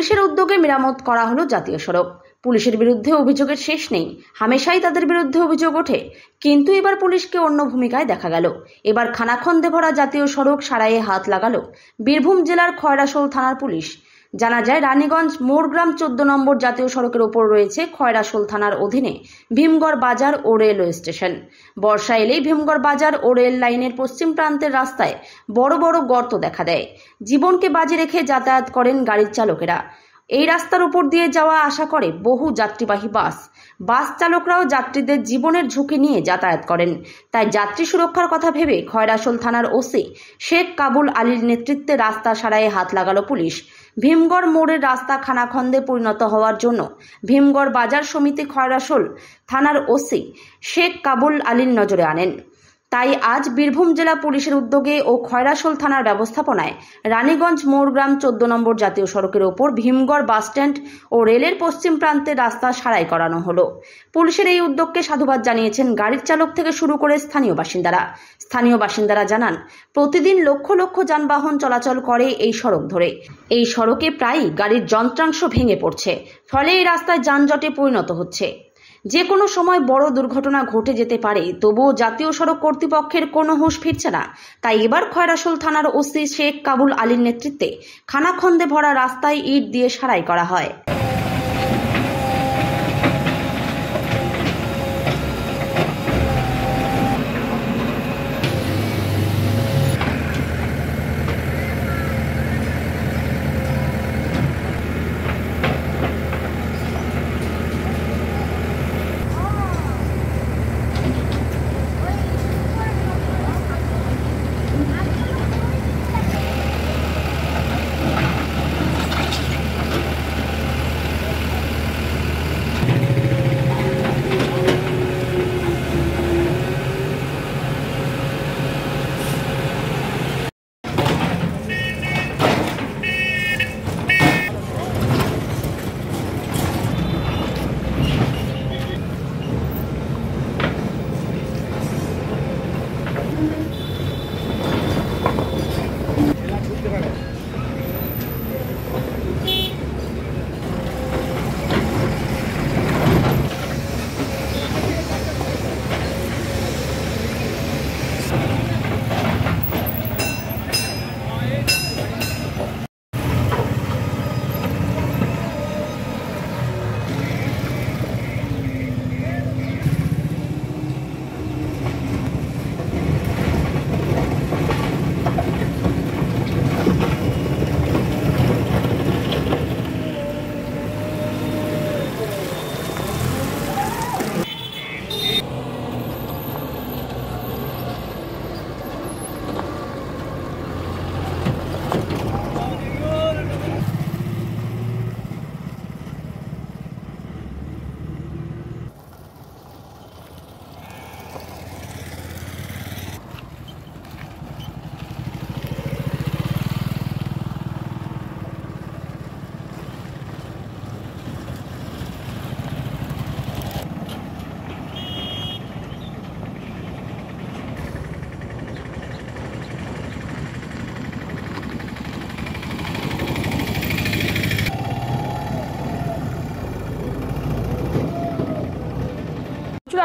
পুলিশের উদ্যোগে মেরামত করা হলো জাতীয় সড়ক। পুলিশের বিরুদ্ধে অভিযোগের শেষ নেই, হামেশাই তাদের বিরুদ্ধে অভিযোগ ওঠে, কিন্তু এবার পুলিশকে অন্য ভূমিকায় দেখা গেল। এবার খানাখন্দে ভরা জাতীয় সড়ক সারাইয়ে হাত লাগালো বীরভূম জেলার খয়রাশোল থানার পুলিশ। জানা যায়, রানীগঞ্জ মোড়গ্রাম 14 নম্বর জাতীয় সড়কের ওপর রয়েছে খয়রাশোল থানার অধীনে ভীমগড় বাজার ও রেলওয়ে স্টেশন। বর্ষা এলেই ভীমগড় বাজার ও রেল লাইনের পশ্চিম প্রান্তের রাস্তায় বড় বড় গর্ত দেখা দেয়। জীবনকে বাজি রেখে যাতায়াত করেন গাড়ির চালকেরা। এই রাস্তার উপর দিয়ে যাওয়া আসা করে বহু যাত্রীবাহী বাস চালকরাও যাত্রীদের জীবনের ঝুঁকি নিয়ে যাতায়াত করেন। তাই যাত্রী সুরক্ষার কথা ভেবে খয়রাশোল থানার ওসি শেখ কাবুল আলীর নেতৃত্বে রাস্তা সারাইয়ে হাত লাগালো পুলিশ। ভীমগড় মোড়ের রাস্তা খানাখন্দে পরিণত হওয়ার জন্য ভীমগড় বাজার সমিতি খয়রাশোল থানার ওসি শেখ কাবুল আলীর নজরে আনেন। তাই আজ বীরভূম জেলা পুলিশের উদ্যোগে ও খয়রাশোল থানার ব্যবস্থাপনায় রানীগঞ্জ মোড়গ্রাম 14 নম্বর জাতীয় সড়কের ওপর ভীমগড় বাসস্ট্যান্ড ও রেলের পশ্চিম প্রান্তের রাস্তা সারাই করানো হলো। পুলিশের এই উদ্যোগকে সাধুবাদ জানিয়েছেন গাড়ির চালক থেকে শুরু করে স্থানীয় বাসিন্দারা জানান, প্রতিদিন লক্ষ লক্ষ যানবাহন চলাচল করে এই সড়ক ধরে। এই সড়কে প্রায়ই গাড়ির যন্ত্রাংশ ভেঙে পড়ছে, ফলে এই রাস্তায় যানজটে পরিণত হচ্ছে। যে কোনো সময় বড় দুর্ঘটনা ঘটে যেতে পারে, তবুও জাতীয় সড়ক কর্তৃপক্ষের কোনো হুঁশ ফিরছে না। তাই এবার খয়রাশোল থানার ওসি শেখ কাবুল আলীর নেতৃত্বে খানাখন্দে ভরা রাস্তায় ইট দিয়ে সারাই করা হয়।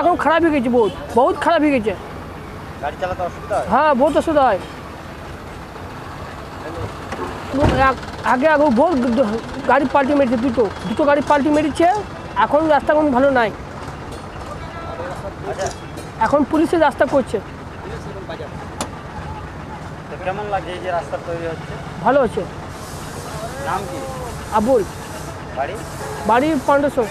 এখন খারাপ হয়ে গেছে, বহুত খারাপ হয়ে গেছে। গাড়ি চালাতে অসুবিধা হয়? হ্যাঁ, বহুত অসুবিধা হয়। আগে বহুত গাড়ি পাল্টি মেরেছে, দুটো গাড়ি পাল্টি মেরেছে। এখন রাস্তা কোনো ভালো নাই, এখন পুলিশের রাস্তা করছে। কেমন লাগে এই যে রাস্তা তৈরি হচ্ছে? ভালো আছে। নাম কি? আবুল। বাড়ি? বাড়ি 1500।